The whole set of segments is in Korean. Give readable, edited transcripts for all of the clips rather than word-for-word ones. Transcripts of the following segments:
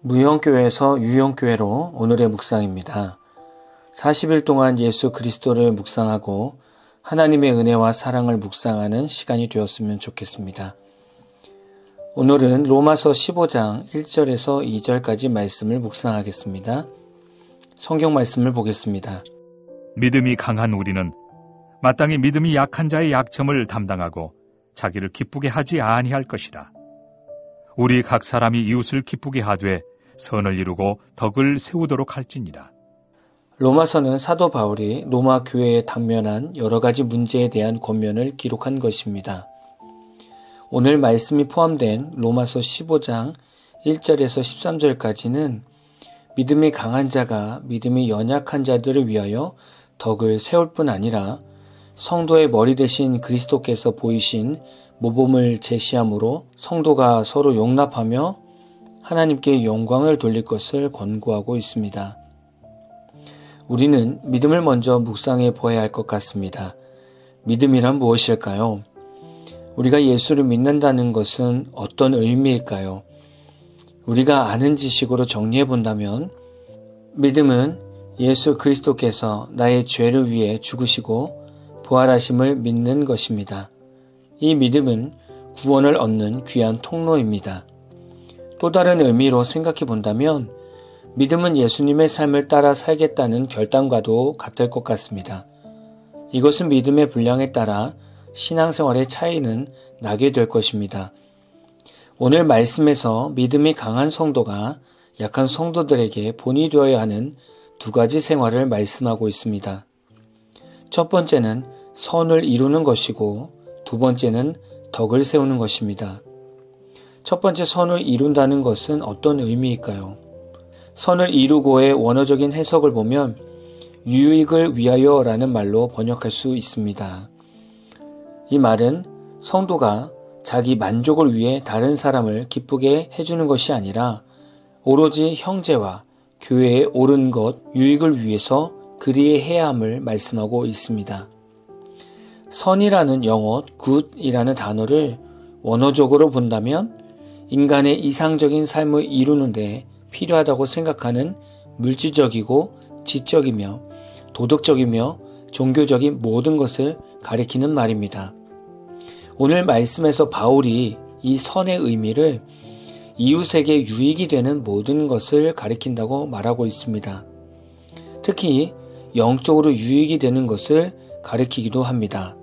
무형교회에서 유형교회로 오늘의 묵상입니다. 40일 동안 예수 그리스도를 묵상하고 하나님의 은혜와 사랑을 묵상하는 시간이 되었으면 좋겠습니다. 오늘은 로마서 15장 1절에서 2절까지 말씀을 묵상하겠습니다. 성경 말씀을 보겠습니다. 믿음이 강한 우리는 마땅히 믿음이 약한 자의 약점을 담당하고 자기를 기쁘게 하지 아니할 것이라. 우리 각 사람이 이웃을 기쁘게 하되 선을 이루고 덕을 세우도록 할지니라. 로마서는 사도 바울이 로마 교회에 당면한 여러 가지 문제에 대한 권면을 기록한 것입니다. 오늘 말씀이 포함된 로마서 15장 1절에서 13절까지는 믿음이 강한 자가 믿음이 연약한 자들을 위하여 덕을 세울 뿐 아니라 성도의 머리 대신 그리스도께서 보이신 모범을 제시함으로 성도가 서로 용납하며 하나님께 영광을 돌릴 것을 권고하고 있습니다. 우리는 믿음을 먼저 묵상해 보아야 할 것 같습니다. 믿음이란 무엇일까요? 우리가 예수를 믿는다는 것은 어떤 의미일까요? 우리가 아는 지식으로 정리해 본다면 믿음은 예수 그리스도께서 나의 죄를 위해 죽으시고 부활하심을 믿는 것입니다. 이 믿음은 구원을 얻는 귀한 통로입니다. 또 다른 의미로 생각해 본다면 믿음은 예수님의 삶을 따라 살겠다는 결단과도 같을 것 같습니다. 이것은 믿음의 분량에 따라 신앙생활의 차이는 나게 될 것입니다. 오늘 말씀에서 믿음이 강한 성도가 약한 성도들에게 본이 되어야 하는 두 가지 생활을 말씀하고 있습니다. 첫 번째는 선을 이루는 것이고 두 번째는 덕을 세우는 것입니다. 첫 번째 선을 이룬다는 것은 어떤 의미일까요? 선을 이루고의 원어적인 해석을 보면 유익을 위하여 라는 말로 번역할 수 있습니다. 이 말은 성도가 자기 만족을 위해 다른 사람을 기쁘게 해주는 것이 아니라 오로지 형제와 교회에 옳은 것, 유익을 위해서 그리해야 함을 말씀하고 있습니다. 선이라는 영어 good이라는 단어를 원어적으로 본다면 인간의 이상적인 삶을 이루는 데 필요하다고 생각하는 물질적이고 지적이며 도덕적이며 종교적인 모든 것을 가리키는 말입니다. 오늘 말씀에서 바울이 이 선의 의미를 이웃에게 유익이 되는 모든 것을 가리킨다고 말하고 있습니다. 특히 영적으로 유익이 되는 것을 가리키기도 합니다.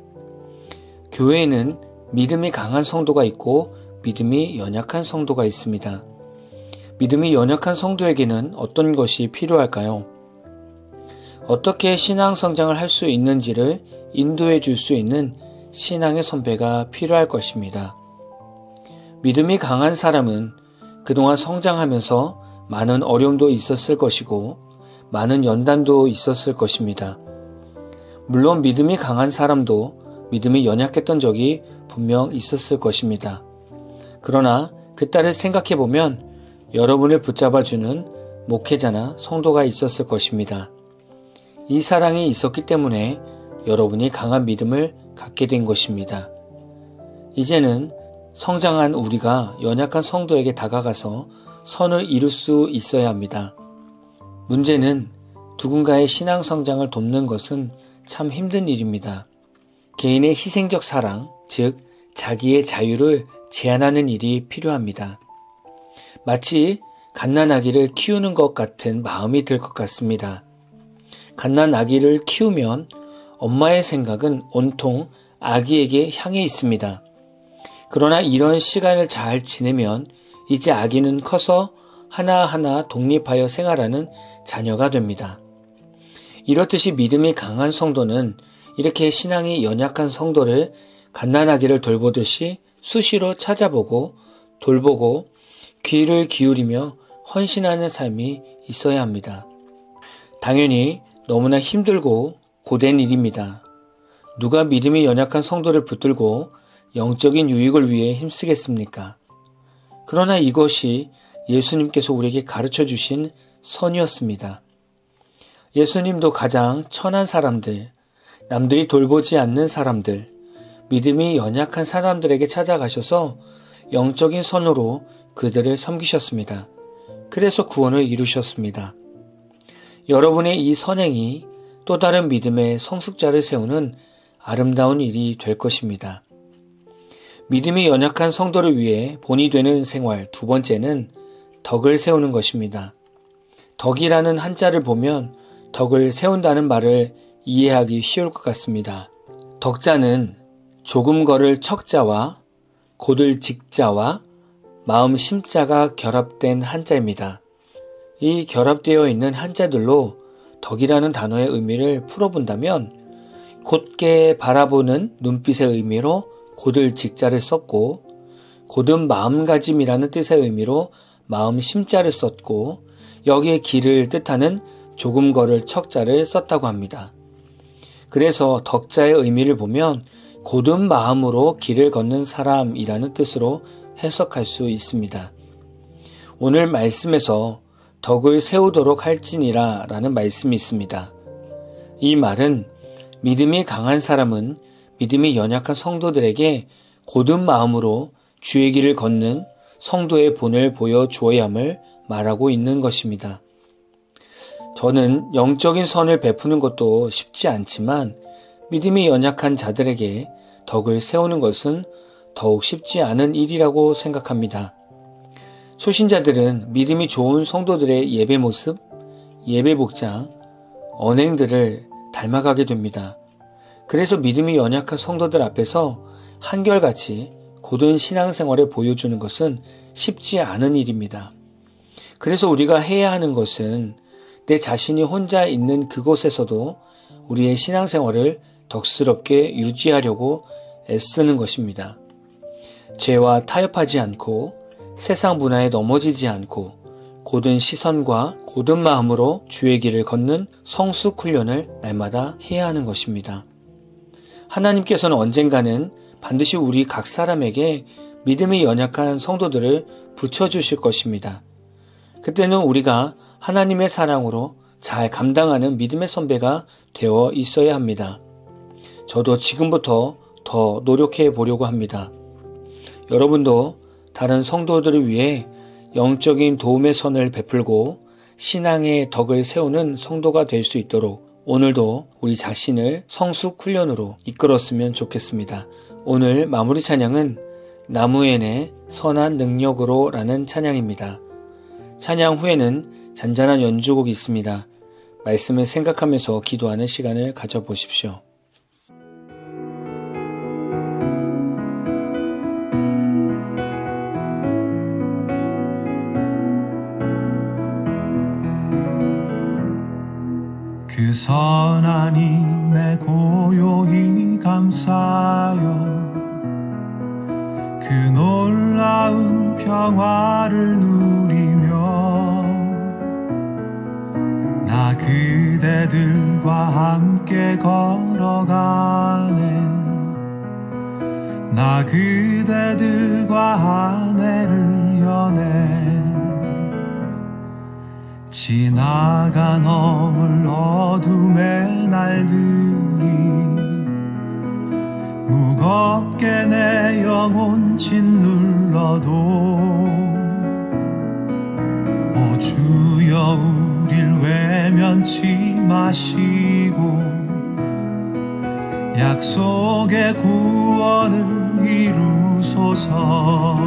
교회에는 믿음이 강한 성도가 있고 믿음이 연약한 성도가 있습니다. 믿음이 연약한 성도에게는 어떤 것이 필요할까요? 어떻게 신앙 성장을 할 수 있는지를 인도해 줄 수 있는 신앙의 선배가 필요할 것입니다. 믿음이 강한 사람은 그동안 성장하면서 많은 어려움도 있었을 것이고 많은 연단도 있었을 것입니다. 물론 믿음이 강한 사람도 믿음이 연약했던 적이 분명 있었을 것입니다. 그러나 그때를 생각해보면 여러분을 붙잡아주는 목회자나 성도가 있었을 것입니다. 이 사랑이 있었기 때문에 여러분이 강한 믿음을 갖게 된 것입니다. 이제는 성장한 우리가 연약한 성도에게 다가가서 선을 이룰 수 있어야 합니다. 문제는 누군가의 신앙 성장을 돕는 것은 참 힘든 일입니다. 개인의 희생적 사랑, 즉 자기의 자유를 제한하는 일이 필요합니다. 마치 갓난아기를 키우는 것 같은 마음이 들 것 같습니다. 갓난아기를 키우면 엄마의 생각은 온통 아기에게 향해 있습니다. 그러나 이런 시간을 잘 지내면 이제 아기는 커서 하나하나 독립하여 생활하는 자녀가 됩니다. 이렇듯이 믿음이 강한 성도는 이렇게 신앙이 연약한 성도를 갓난아기를 돌보듯이 수시로 찾아보고 돌보고 귀를 기울이며 헌신하는 삶이 있어야 합니다. 당연히 너무나 힘들고 고된 일입니다. 누가 믿음이 연약한 성도를 붙들고 영적인 유익을 위해 힘쓰겠습니까? 그러나 이것이 예수님께서 우리에게 가르쳐 주신 선이었습니다. 예수님도 가장 천한 사람들, 남들이 돌보지 않는 사람들, 믿음이 연약한 사람들에게 찾아가셔서 영적인 선으로 그들을 섬기셨습니다. 그래서 구원을 이루셨습니다. 여러분의 이 선행이 또 다른 믿음의 성숙자를 세우는 아름다운 일이 될 것입니다. 믿음이 연약한 성도를 위해 본이 되는 생활 두 번째는 덕을 세우는 것입니다. 덕이라는 한자를 보면 덕을 세운다는 말을 이해하기 쉬울 것 같습니다. 덕자는 조금 걸을 척자와 곧을 직자와 마음 심자가 결합된 한자입니다. 이 결합되어 있는 한자들로 덕이라는 단어의 의미를 풀어본다면 곧게 바라보는 눈빛의 의미로 곧을 직자를 썼고 곧은 마음가짐이라는 뜻의 의미로 마음 심자를 썼고 여기에 길을 뜻하는 조금 걸을 척자를 썼다고 합니다. 그래서 덕자의 의미를 보면 곧은 마음으로 길을 걷는 사람이라는 뜻으로 해석할 수 있습니다. 오늘 말씀에서 덕을 세우도록 할지니라 라는 말씀이 있습니다. 이 말은 믿음이 강한 사람은 믿음이 연약한 성도들에게 곧은 마음으로 주의 길을 걷는 성도의 본을 보여주어야 함을 말하고 있는 것입니다. 저는 영적인 선을 베푸는 것도 쉽지 않지만 믿음이 연약한 자들에게 덕을 세우는 것은 더욱 쉽지 않은 일이라고 생각합니다. 초신자들은 믿음이 좋은 성도들의 예배 모습, 예배 복장, 언행들을 닮아가게 됩니다. 그래서 믿음이 연약한 성도들 앞에서 한결같이 고든 신앙생활을 보여주는 것은 쉽지 않은 일입니다. 그래서 우리가 해야 하는 것은 내 자신이 혼자 있는 그곳에서도 우리의 신앙생활을 덕스럽게 유지하려고 애쓰는 것입니다. 죄와 타협하지 않고 세상 문화에 넘어지지 않고 고든 시선과 고든 마음으로 주의 길을 걷는 성숙 훈련을 날마다 해야 하는 것입니다. 하나님께서는 언젠가는 반드시 우리 각 사람에게 믿음이 연약한 성도들을 붙여주실 것입니다. 그때는 우리가 하나님의 사랑으로 잘 감당하는 믿음의 선배가 되어 있어야 합니다. 저도 지금부터 더 노력해 보려고 합니다. 여러분도 다른 성도들을 위해 영적인 도움의 선을 베풀고 신앙의 덕을 세우는 성도가 될 수 있도록 오늘도 우리 자신을 성숙 훈련으로 이끌었으면 좋겠습니다. 오늘 마무리 찬양은 나무엔의 선한 능력으로 라는 찬양입니다. 찬양 후에는 잔잔한 연주곡이 있습니다. 말씀을 생각하면서 기도하는 시간을 가져보십시오. 그 선한 힘에 고요히 감사여 그 놀라운 평화를 누리며 나 그대들과 함께 걸어가네 나 그대들과 한 해를 여네 지나가 넘을 어둠의 날들이 무겁게 내 영혼 짓눌러도 오 주여 우릴 외면치 마시고 약속의 구원을 이루소서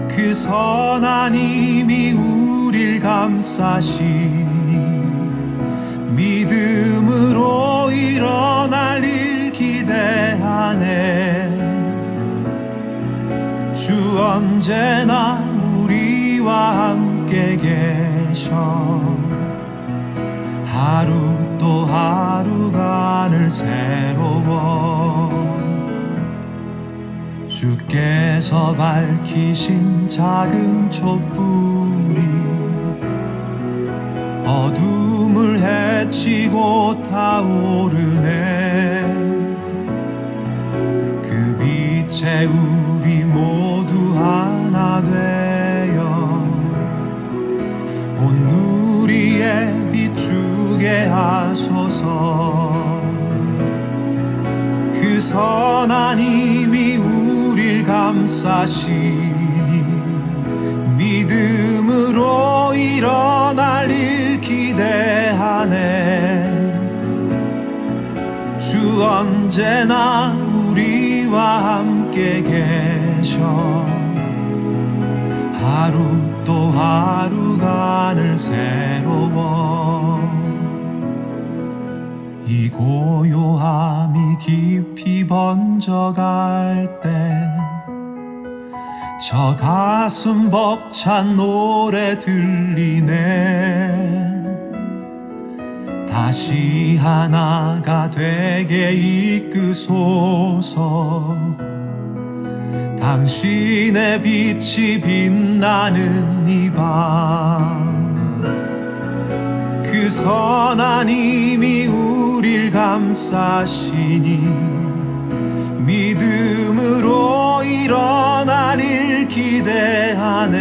그 선한 힘이 우릴 감싸시니 믿음으로 일어날 일 기대하네 주 언제나 우리와 함께 계셔 하루 또 하루간을 새로워 주께서 밝히신 작은 촛불이 어둠을 헤치고 타오르네 그 빛에 우리 모두 하나 되어 온 누리에 비추게 하소서 그 선한 힘이 우릴 감싸시니 믿음으로 일어날 일 기대하네. 주 언제나 우리와 함께 계셔. 하루 또 하루가 늘 새로워. 이 고요함이 깊이 번져갈 때 저 가슴 벅찬 노래 들리네. 다시 하나가 되게 이끄소서. 당신의 빛이 빛나는 이 밤, 그 선한 힘이 우릴 감싸시니 믿음으로 일어날 일 기대하네.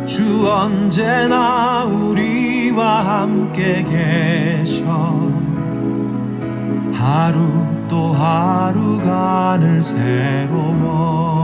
주 언제나 우리와 함께 계셔. 하루 또 하루가 늘 새로워.